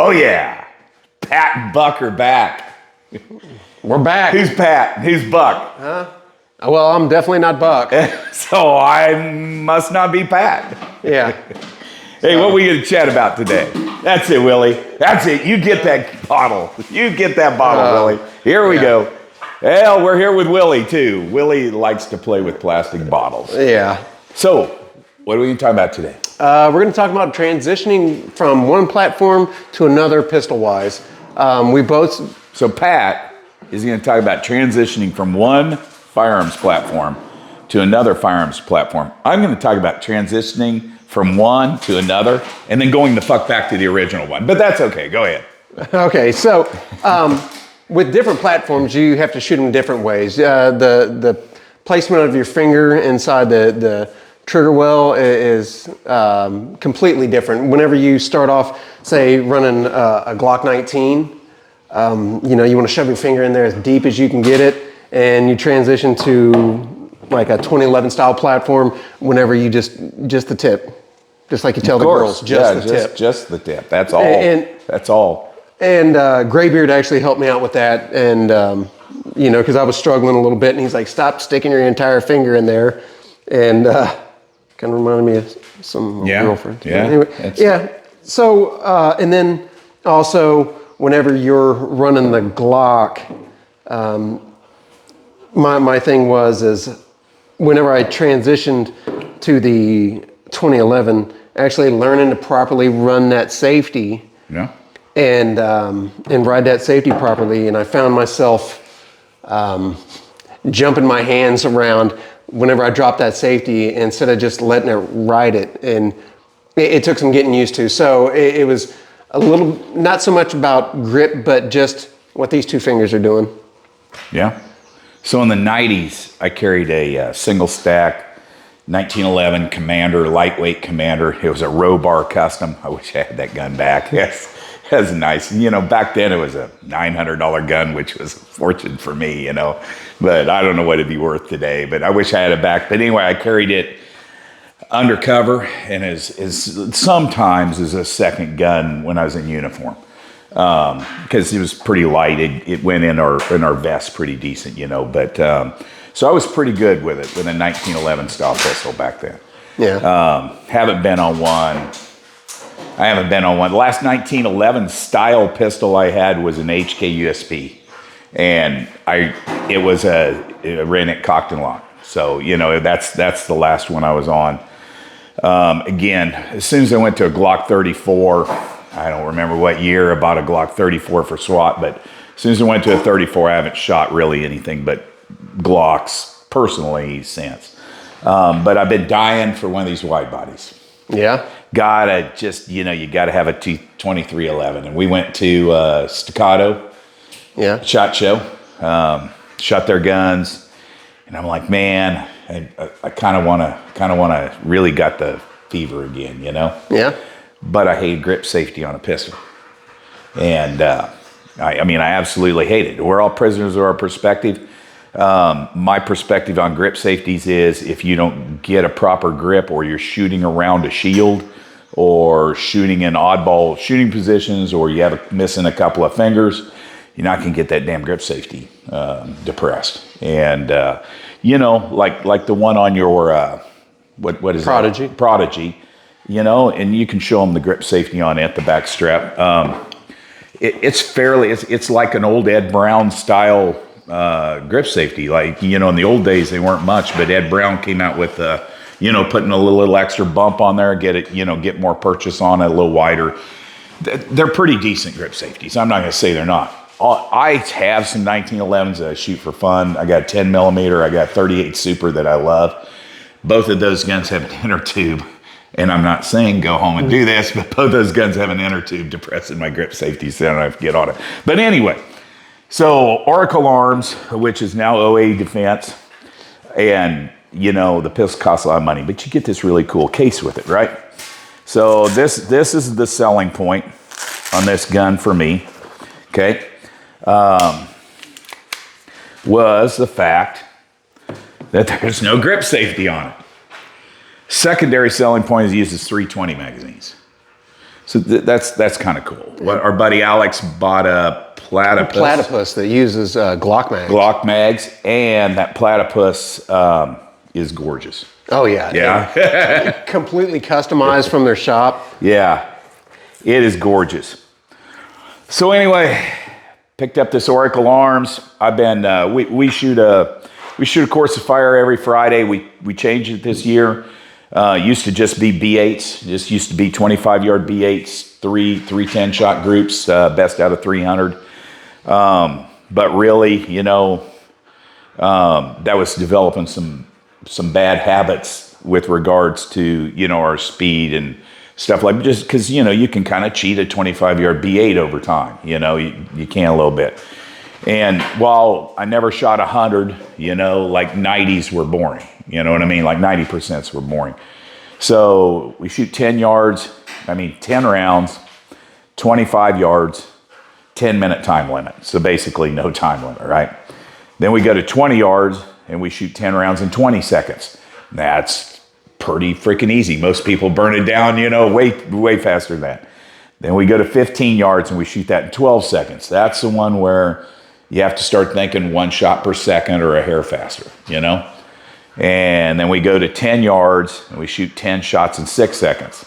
Oh, yeah. Pat and Buck are back. We're back. Who's Pat? Who's Buck? Huh? Well, I'm definitely not Buck. So I must not be Pat. Yeah. Hey, what are we going to chat about today? That's it, Willie. That's it. You get that bottle. You get that bottle, Willie. Here we go. Well, we're here with Willie, too. Willie likes to play with plastic bottles. Yeah. So, what are we going to talk about today? We're going to talk about transitioning from one platform to another pistol-wise. So Pat is going to talk about transitioning from one firearms platform to another firearms platform. I'm going to talk about transitioning from one to another and then going the fuck back to the original one. But that's okay. Go ahead. Okay, so with different platforms, you have to shoot them different ways. The placement of your finger inside the trigger well is completely different. Whenever you start off, say, running a Glock 19, you want to shove your finger in there as deep as you can get it, and you transition to like a 2011 style platform whenever you just the tip. Just like you tell the girls, the tip. Just the tip. That's all. That's all. And Graybeard actually helped me out with that, and because I was struggling a little bit, and he's like, "Stop sticking your entire finger in there," and kind of reminded me of some girlfriend. Yeah. Anyway, So and then also whenever you're running the Glock, my thing is whenever I transitioned to the 2011, actually learning to properly run that safety. Yeah. And ride that safety properly, and I found myself jumping my hands around whenever I dropped that safety instead of just letting it ride it, and it took some getting used to. So it was a little, not so much about grip, but just what these two fingers are doing. Yeah. So in the 90s, I carried a single stack 1911 Commander, lightweight Commander. It was a row bar custom. I wish I had that gun back. Yes. That's nice. Back then it was a $900 gun, which was a fortune for me, but I don't know what it'd be worth today, but I wish I had it back. But anyway, I carried it undercover and is sometimes as a second gun when I was in uniform. Because it was pretty light. It went in our vest pretty decent, but, so I was pretty good with it, with a 1911 style pistol back then. Yeah. Haven't been on one. I haven't been on one. The last 1911 style pistol I had was an HK USP, and it ran at cocked and locked. So that's the last one I was on. Again, as soon as I went to a Glock 34, I don't remember what year I bought a Glock 34 for SWAT, but as soon as I went to a 34, I haven't shot really anything but Glocks personally since. But I've been dying for one of these wide bodies. Yeah. Gotta just, you gotta have a 2311. And we went to Staccato SHOT Show, shot their guns. And I'm like, man, I kind of wanna really got the fever again, Yeah. But I hate grip safety on a pistol. And I absolutely hate it. We're all prisoners of our perspective. My perspective on grip safeties is if you don't get a proper grip, or you're shooting around a shield, or shooting in oddball shooting positions, or you have missing a couple of fingers, you're not going to get that damn grip safety depressed. And like the one on your what is Prodigy. That? Prodigy, and you can show them the grip safety on it, the back strap. It's like an old Ed Brown style grip safety. Like, in the old days they weren't much, but Ed Brown came out with putting a little extra bump on there, get more purchase on it, a little wider. They're pretty decent grip safeties. I'm not going to say they're not. I have some 1911s that I shoot for fun. I got 10 millimeter. I got 38 Super that I love. Both of those guns have an inner tube. And I'm not saying go home and do this, but both those guns have an inner tube depressing my grip safety, so I don't have to get on it. But anyway, so Oracle Arms, which is now OA Defense, and the pistol costs a lot of money, but you get this really cool case with it, right? So this is the selling point on this gun for me, okay? Was the fact that there's no grip safety on it. Secondary selling point is it uses 320 magazines. So that's kind of cool. Our buddy Alex bought a platypus. Platypus that uses Glock mags. Glock mags, and that platypus is gorgeous. Oh yeah. Yeah. Completely customized from their shop. Yeah, it is gorgeous. So anyway, picked up this Oracle Arms. I've been we shoot a course of fire every Friday. We changed it this year. Used to just be B8s. Just used to be 25-yard B8s, three 10-shot groups, best out of 300. But really, that was developing some bad habits with regards to, our speed and stuff like, just because, you can kind of cheat a 25-yard B8 over time. You can a little bit. And while I never shot 100, like 90s were boring. You know what I mean? Like 90% were boring. So we shoot 10 rounds, 25 yards, 10-minute time limit. So basically no time limit, right? Then we go to 20 yards and we shoot 10 rounds in 20 seconds. That's pretty freaking easy. Most people burn it down, way faster than that. Then we go to 15 yards and we shoot that in 12 seconds. That's the one where you have to start thinking 1 shot per second or a hair faster, And then we go to 10 yards and we shoot 10 shots in 6 seconds.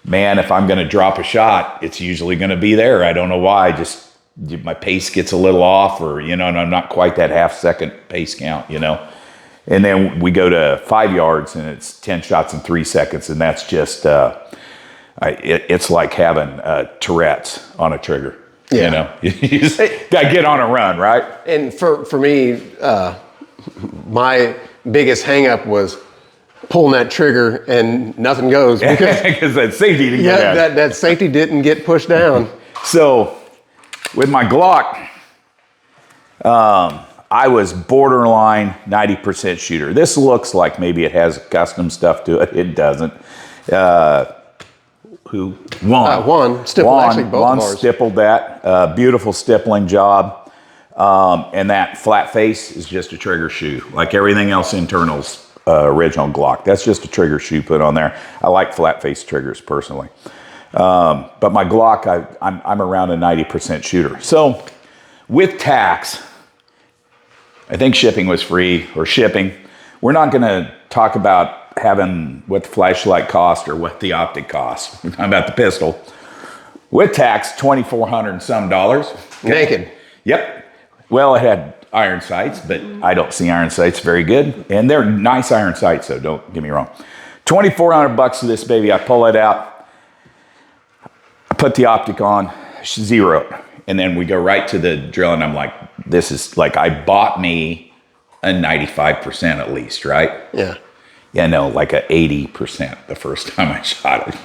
Man, if I'm going to drop a shot, it's usually going to be there. I don't know why. Just my pace gets a little off, or, and I'm not quite that half-second pace count, And then we go to 5 yards and it's 10 shots in 3 seconds. And that's just, it's like having Tourette's on a trigger. Yeah. You just got to get on a run, right? And for me, my biggest hang-up was pulling that trigger and nothing goes. Because that safety didn't get down. that safety didn't get pushed down. So with my Glock, I was borderline 90% shooter. This looks like maybe it has custom stuff to it. It doesn't. One stippled, actually both Juan of ours. stippled that. Beautiful stippling job. And that flat face is just a trigger shoe. Like everything else internal's original Glock. That's just a trigger shoe put on there. I like flat face triggers personally. But my Glock, I'm around a 90% shooter. So with tax, I think shipping was free, or shipping. We're not going to talk about what the flashlight cost or what the optic cost. We're talking about the pistol. With tax, $2,400 and some dollars. Naked. Yep. Well, it had iron sights, but I don't see iron sights very good. And they're nice iron sights, so don't get me wrong. $2,400 for this baby. I pull it out. I put the optic on, zero it. And then we go right to the drill, and I'm like, this is like, I bought me a 95% at least, right? Yeah. Yeah, no, like a 80% the first time I shot it.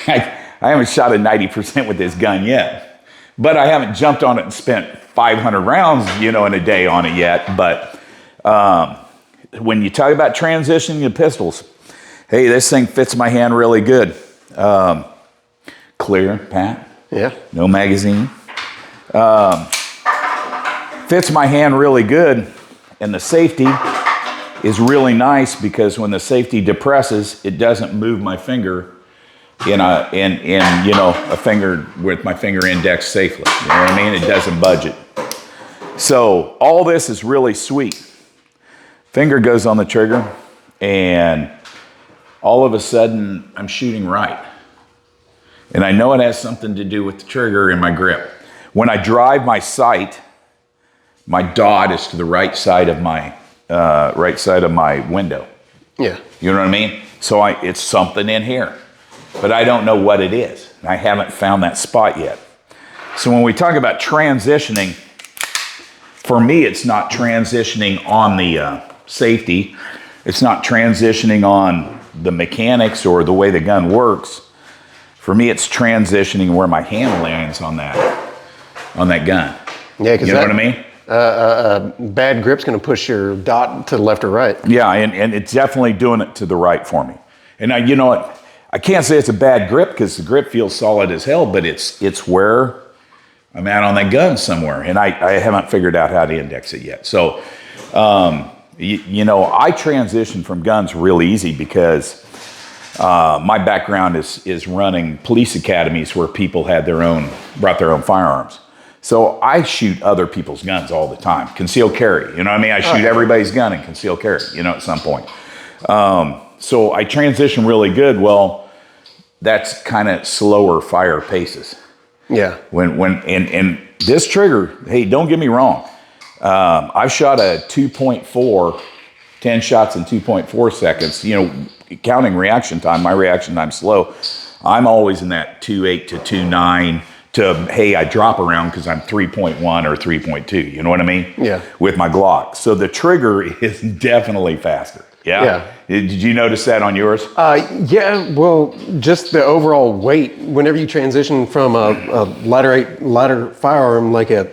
I haven't shot a 90% with this gun yet, but I haven't jumped on it and spent 500 rounds, in a day on it yet. But when you talk about transitioning to pistols, hey, this thing fits my hand really good. Clear, Pat. Yeah. No magazine. Fits my hand really good, and the safety is really nice because when the safety depresses, it doesn't move my finger in a finger with my finger index safely. You know what I mean? It doesn't budge it. So all this is really sweet. Finger goes on the trigger, and all of a sudden I'm shooting right. And I know it has something to do with the trigger and my grip. When I drive my sight, my dot is to the right side of my window. Yeah. You know what I mean? So it's something in here, but I don't know what it is. I haven't found that spot yet. So when we talk about transitioning, for me, it's not transitioning on the safety. It's not transitioning on the mechanics or the way the gun works. For me, it's transitioning where my hand lands on that gun. Yeah, because you know what I mean? Bad grip's going to push your dot to the left or right. Yeah, and it's definitely doing it to the right for me. And you know what? I can't say it's a bad grip because the grip feels solid as hell, but it's where I'm at on that gun somewhere, and I haven't figured out how to index it yet. So, I transition from guns real easy because my background is running police academies where people brought their own firearms. So I shoot other people's guns all the time. Concealed carry, you know what I mean? I shoot everybody's gun in concealed carry, at some point. So I transition really good. Well, that's kind of slower fire paces. Yeah. And this trigger, hey, don't get me wrong. I've shot a 2.4, 10 shots in 2.4 seconds, counting reaction time. My reaction time's slow. I'm always in that 2.8 to 2.9 to, hey, I drop around because I'm 3.1 or 3.2. You know what I mean? Yeah. With my Glock. So the trigger is definitely faster. Yeah. Yeah. Did you notice that on yours? Yeah, well, just the overall weight. Whenever you transition from a lighter firearm like a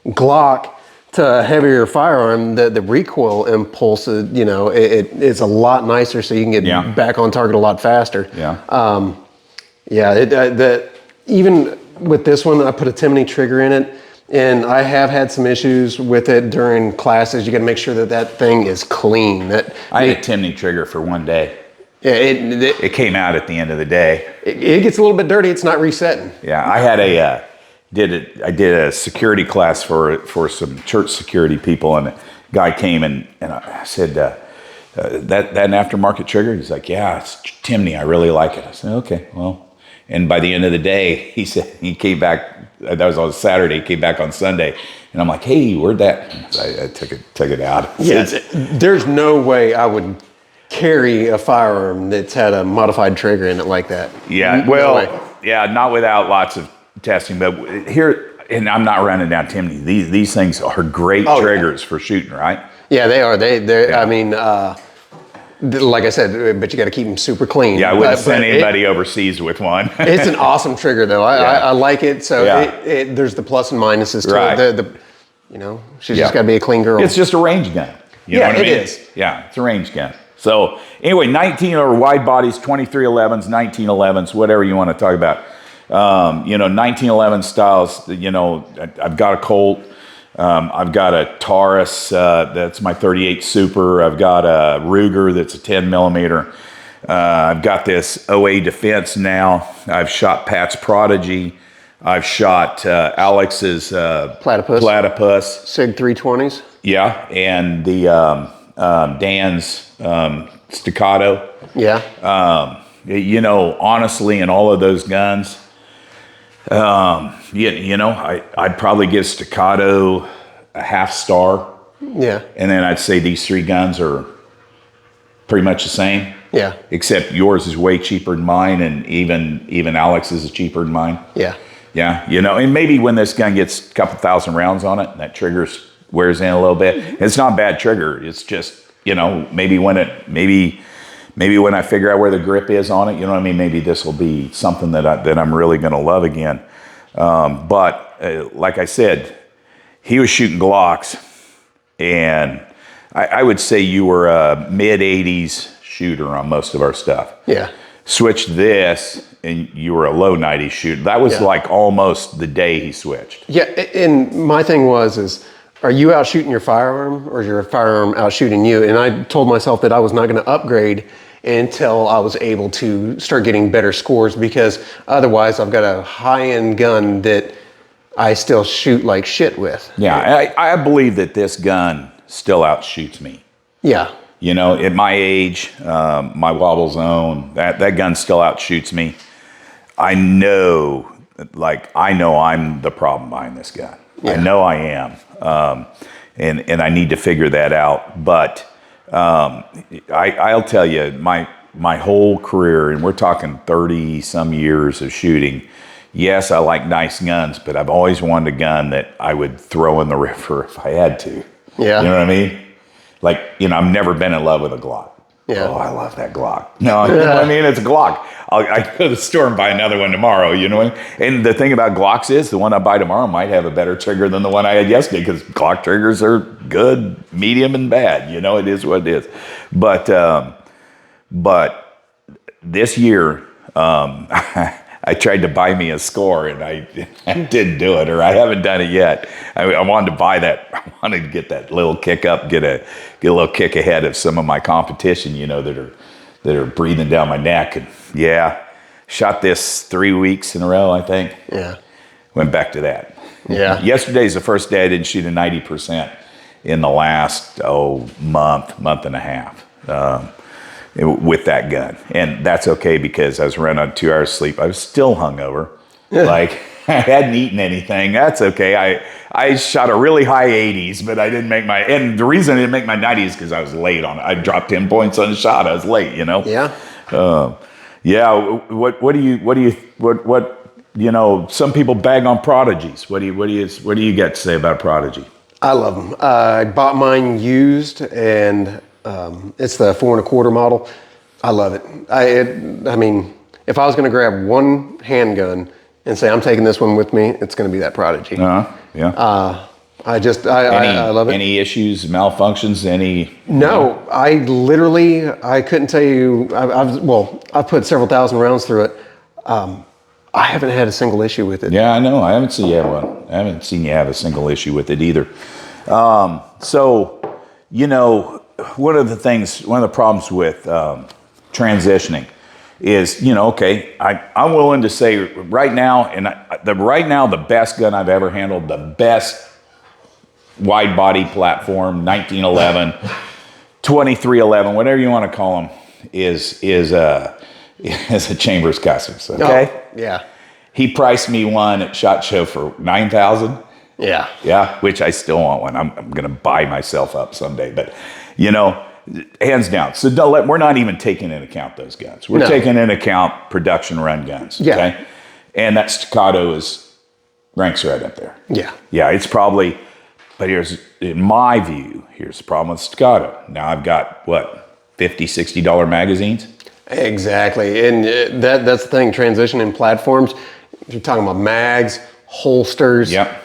Glock to a heavier firearm, the recoil impulse, it's a lot nicer, so you can get back on target a lot faster. Yeah. Even with this one, I put a Timney trigger in it, and I have had some issues with it during classes. You got to make sure that thing is clean. I had a Timney trigger for one day. Yeah, it came out at the end of the day. It gets a little bit dirty. It's not resetting. Yeah, I had I did a security class for some church security people, and a guy came and I said, that an aftermarket trigger? He's like, yeah, it's Timney. I really like it. I said, okay, well. And by the end of the day, he said he came back. That was on Saturday. He came back on Sunday, and I'm like, "Hey, where'd that?" I took it out. Yeah, there's no way I would carry a firearm that's had a modified trigger in it like that. Yeah, not without lots of testing. But here, and I'm not running down Timney. These things are great triggers for shooting, right? Yeah, they are. They're. Yeah. I mean. Like I said, but you got to keep them super clean. Yeah, I wouldn't send anybody overseas with one. It's an awesome trigger, though. I like it. So there's the plus and minuses to it. She's just got to be a clean girl. It's just a range gun. You know what I mean? It is. Yeah, it's a range gun. So anyway, 19 or wide bodies, 2311s, 1911s, whatever you want to talk about. 1911 styles. I've got a Colt. I've got a Taurus, that's my 38 Super. I've got a Ruger that's a 10 millimeter. I've got this OA Defense now. I've shot Pat's Prodigy. I've shot Alex's Platypus. SIG 320s. Yeah, and the Dan's Staccato. Yeah. Honestly, in all of those guns, I'd probably give Staccato a half star. Yeah. And then I'd say these three guns are pretty much the same. Yeah. Except yours is way cheaper than mine, and even Alex's is cheaper than mine. Yeah. Yeah. And maybe when this gun gets a couple thousand rounds on it, and that trigger wears in a little bit. It's not a bad trigger. It's just, maybe when I figure out where the grip is on it, you know what I mean? Maybe this will be something that I'm really going to love again. But like I said, he was shooting Glocks, and I would say you were a mid-80s shooter on most of our stuff. Yeah. Switched this, and you were a low 90s shooter. That was like almost the day he switched. Yeah, and my thing is, are you out shooting your firearm, or is your firearm out shooting you? And I told myself that I was not going to upgrade until I was able to start getting better scores, because otherwise I've got a high-end gun that I still shoot like shit with. Yeah, I believe that this gun still outshoots me. Yeah. At my age, my wobble zone, that gun still outshoots me. I know I'm the problem behind this gun. Yeah. I know I am. And I need to figure that out. But I'll tell you, my whole career, and we're talking 30 some years of shooting. Yes, I like nice guns, but I've always wanted a gun that I would throw in the river if I had to. Yeah. You know what I mean? Like, I've never been in love with a Glock. Yeah. Oh, I love that Glock. No, you know what I mean? It's a Glock. I go to the store and buy another one tomorrow, And the thing about Glocks is the one I buy tomorrow might have a better trigger than the one I had yesterday, because Glock triggers are good, medium, and bad. It is what it is. But this year, I tried to buy me a score, and I didn't do it, or I haven't done it yet. I wanted to buy that. I wanted to get that little kick up, get a little kick ahead of some of my competition, that are breathing down my neck. And yeah, shot this 3 weeks in a row, I think. Yeah. Went back to that. Yeah. Yesterday's the first day I didn't shoot a 90% in the last, month and a half with that gun. And that's okay because I was running on 2 hours sleep. I was still hungover. Like, I hadn't eaten anything. That's okay. I shot a really high 80s, but I didn't make and the reason I didn't make my 90s is because I was late on it. I dropped 10 points on the shot. I was late, you know? Yeah. Some people bag on Prodigies. What do you got to say about Prodigy? I love them. I bought mine used, and it's the 4 1/4 model. I love it. I mean, if I was going to grab one handgun and say I'm taking this one with me, it's going to be that Prodigy. Yeah. I love it. Any issues, malfunctions, No, I couldn't tell you. I've put several thousand rounds through it. I haven't had a single issue with it. Yeah, I know. I haven't seen you have one. I haven't seen you have a single issue with it either. One of the problems with transitioning is, I'm willing to say right now, the best gun I've ever handled, the best wide body platform, 1911, 2311, whatever you want to call them, is a Chambers Customs. Okay. Oh, yeah. He priced me one at SHOT Show for $9,000. Yeah. Yeah, which I still want one. I'm going to buy myself up someday. But, hands down. So we're not even taking into account those guns. We're taking into account production run guns. Yeah. Okay? And that Staccato ranks right up there. Yeah. Yeah, it's probably, but in my view, here's the problem with Staccato. Now I've got, $50, $60 magazines? Exactly. And that's the thing, transitioning platforms. You're talking about mags, holsters. Yep.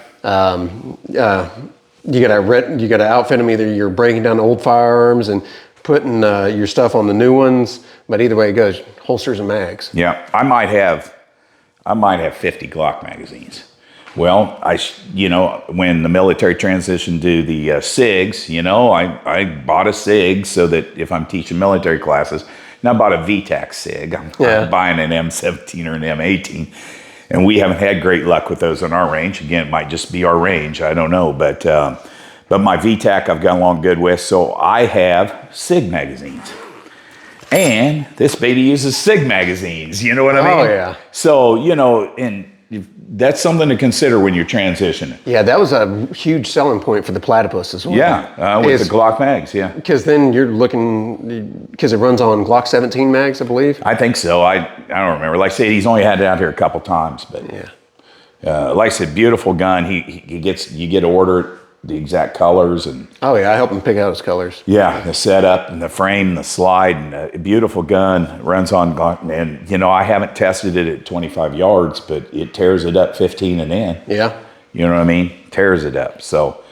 You gotta outfit them. Either you're breaking down old firearms and putting your stuff on the new ones, but either way it goes, holsters and mags. Yeah, I might have 50 Glock magazines. Well, when the military transitioned to the SIGs, I bought a SIG so that if I'm teaching military classes, and I bought a VTAC SIG. I'm buying an M17 or an M18. And we haven't had great luck with those in our range. Again, it might just be our range. I don't know. But my VTAC I've got along good with. So I have SIG magazines. And this baby uses SIG magazines. You know what I mean? Oh, yeah. So, and that's something to consider when you're transitioning. Yeah, that was a huge selling point for the Platypus as well. Yeah, with the Glock mags, yeah. Because then you're looking, because it runs on Glock 17 mags, I believe. I think so. I don't remember. Like I said, he's only had it out here a couple times, but yeah. Like I said, beautiful gun. You get to order the exact colors and oh yeah, I helped him pick out his colors. Yeah, the setup and the frame, and the slide, and a beautiful gun. It runs on, and I haven't tested it at 25 yards, but it tears it up 15 and in. Yeah, you know what I mean? Tears it up. So,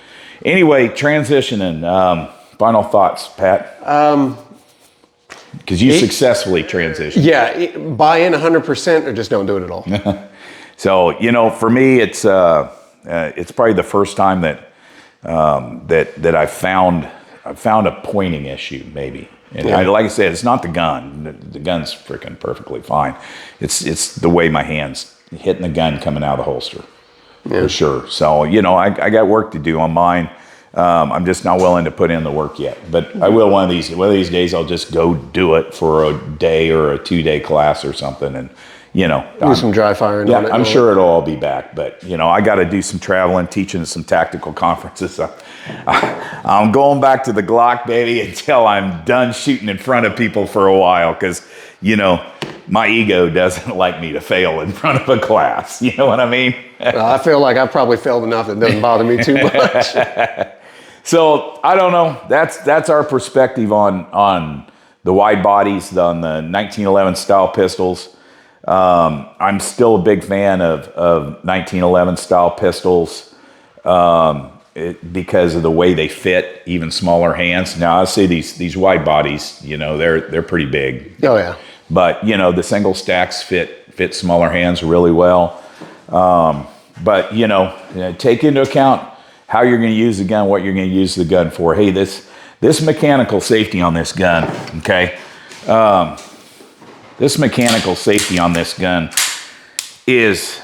anyway, transitioning. Final thoughts, Pat. Because you successfully transitioned. Yeah, buy in 100% or just don't do it at all. So for me, it's probably the first time that I found a pointing issue maybe, and like I said, it's not the gun. The gun's freaking perfectly fine. It's the way my hands hitting the gun coming out of the holster, for sure. So I got work to do on mine. I'm just not willing to put in the work yet, but I will one of these days. I'll just go do it for a day or a 2-day class or something, and do some dry firing. Yeah, on it. I'm sure it'll all be back, but I got to do some traveling, teaching some tactical conferences. I'm going back to the Glock, baby, until I'm done shooting in front of people for a while, because my ego doesn't like me to fail in front of a class. You know what I mean? I feel like I've probably failed enough that it doesn't bother me too much. So I don't know. That's our perspective on the wide bodies, on the 1911 style pistols. I'm still a big fan of 1911 style pistols because of the way they fit even smaller hands. Now I see these wide bodies, they're pretty big. Oh yeah. But the single stacks fit smaller hands really well. But take into account how you're going to use the gun, what you're going to use the gun for. Hey, this mechanical safety on this gun, okay? This mechanical safety on this gun is,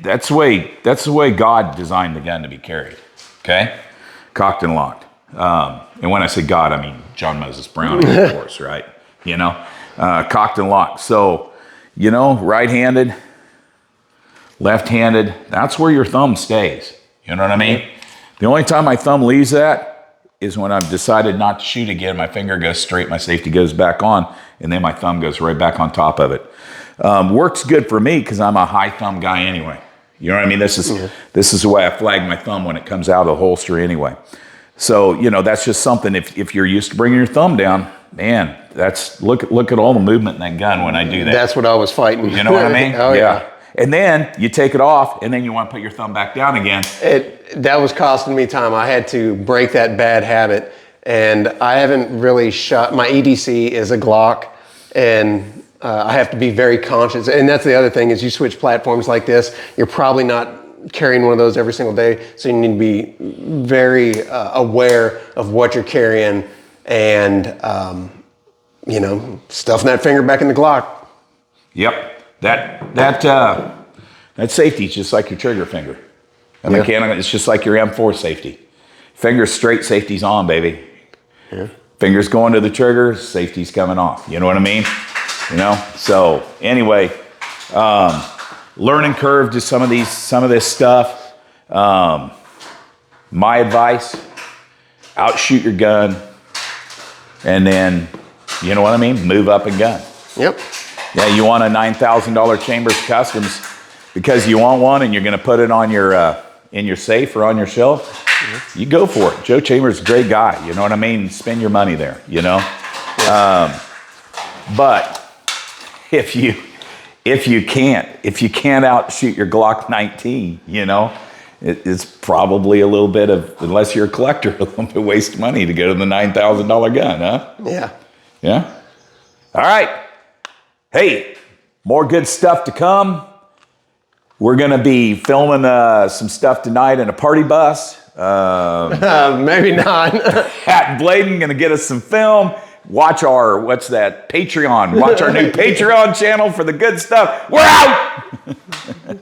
that's the way God designed the gun to be carried. Okay, cocked and locked. And when I say God, I mean John Moses Brown, of course, right? You know, cocked and locked. So, you know, right-handed, left-handed, that's where your thumb stays. You know what I mean? The only time my thumb leaves that is when I've decided not to shoot again. My finger goes straight, my safety goes back on, and then my thumb goes right back on top of it. Works good for me because I'm a high thumb guy anyway. You know what I mean? This is the way I flag my thumb when it comes out of the holster anyway. So, you know, that's just something, if you're used to bringing your thumb down, man, look at all the movement in that gun when I do that. That's what I was fighting. You know what I mean? Oh, yeah. And then you take it off, and then you want to put your thumb back down again. That was costing me time. I had to break that bad habit, and I haven't really shot. My EDC is a Glock, and I have to be very conscious. And that's the other thing is you switch platforms like this, you're probably not carrying one of those every single day, so you need to be very aware of what you're carrying, and you know, stuffing that finger back in the Glock. Yep. That safety is just like your trigger finger. A mechanical, it's just like your M4 safety. Fingers straight, safety's on, baby. Yeah. Fingers going to the trigger, safety's coming off. You know what I mean? You know. So anyway, learning curve to some of this stuff. My advice: outshoot your gun, and then, you know what I mean, move up in gun. Yep. Yeah, you want a $9,000 Chambers Customs because you want one and you're going to put it on your in your safe or on your shelf. You go for it. Joe Chambers is a great guy. You know what I mean? Spend your money there. You know, but if you can't outshoot your Glock 19, you know, it's probably a little bit of, unless you're a collector, a little bit of waste of money to go to the $9,000 gun, huh? Yeah. Yeah. All right. Hey, more good stuff to come. We're going to be filming some stuff tonight in a party bus. Maybe not. Hat and Bladen going to get us some film. Watch our, Patreon. Watch our new Patreon channel for the good stuff. We're out!